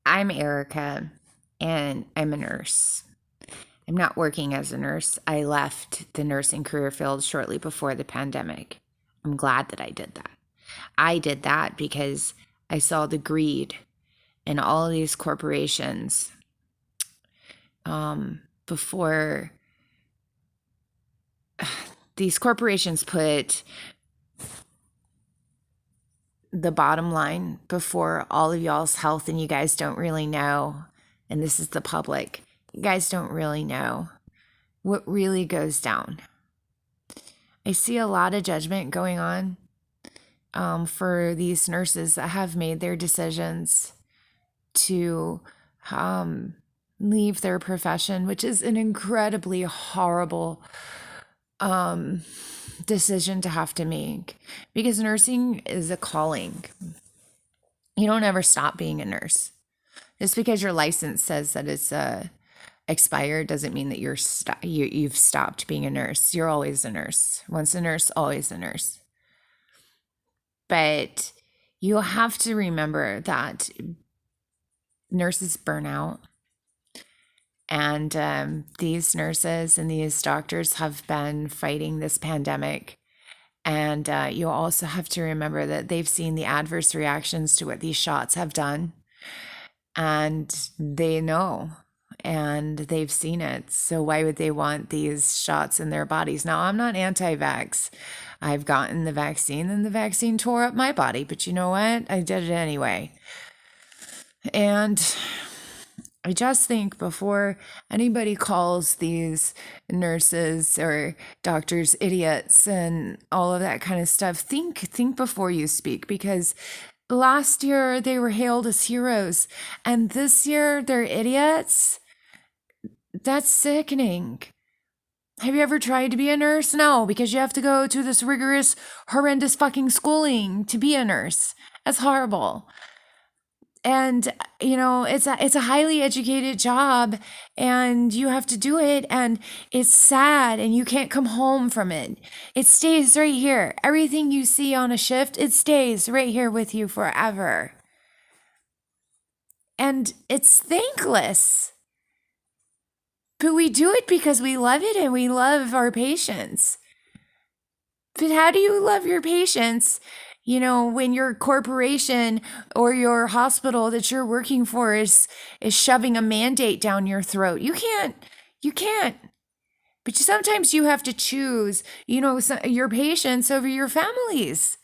I'm Erica, and I'm a nurse. I'm not working as a nurse. I left the nursing career field shortly before the pandemic. I'm glad that I did that. I did that because I saw the greed in all of these corporations before these corporations put the bottom line before all of y'all's health, and you guys don't really know, and this is the public, you guys don't really know what really goes down. I see a lot of judgment going on for these nurses that have made their decisions to leave their profession, which is an incredibly horrible decision to have to make, because nursing is a calling. You don't ever stop being a nurse. Just because your license says that it's expired doesn't mean that you've stopped being a nurse. You're always a nurse. Once a nurse, always a nurse. But you have to remember that nurses burn out. And these nurses and these doctors have been fighting this pandemic. And you also have to remember that they've seen the adverse reactions to what these shots have done. And they know, and they've seen it. So why would they want these shots in their bodies? Now, I'm not anti-vax. I've gotten the vaccine, and the vaccine tore up my body. But you know what? I did it anyway. And I just think before anybody calls these nurses or doctors idiots and all of that kind of stuff, think before you speak, because last year they were hailed as heroes, and this year they're idiots. That's sickening. Have you ever tried to be a nurse? No, because you have to go to this rigorous, horrendous fucking schooling to be a nurse. That's horrible. And it's a highly educated job, and you have to do it, and it's sad, and you can't come home from it. It stays right here. Everything you see on a shift, it stays right here with you forever. And it's thankless. But we do it because we love it, and we love our patients. But how do you love your patients when your corporation or your hospital that you're working for is shoving a mandate down your throat? You can't. But sometimes you have to choose, your patients over your families.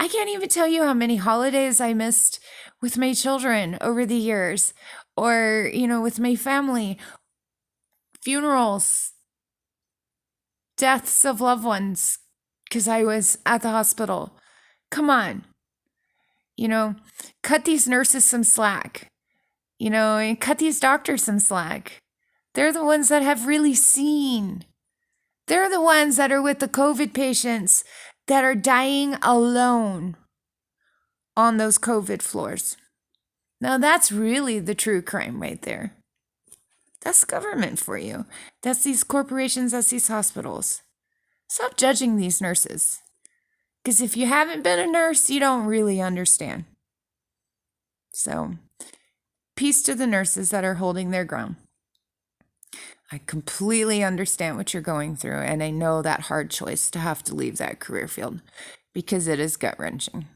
I can't even tell you how many holidays I missed with my children over the years, or, with my family, funerals, deaths of loved ones, because I was at the hospital. Come on, cut these nurses some slack, and cut these doctors some slack. They're the ones that have really seen. They're the ones that are with the COVID patients that are dying alone on those COVID floors. Now, that's really the true crime right there. That's government for you. That's these corporations, that's these hospitals. Stop judging these nurses. Because if you haven't been a nurse, you don't really understand. So, peace to the nurses that are holding their ground. I completely understand what you're going through, and I know that hard choice to have to leave that career field, because it is gut-wrenching.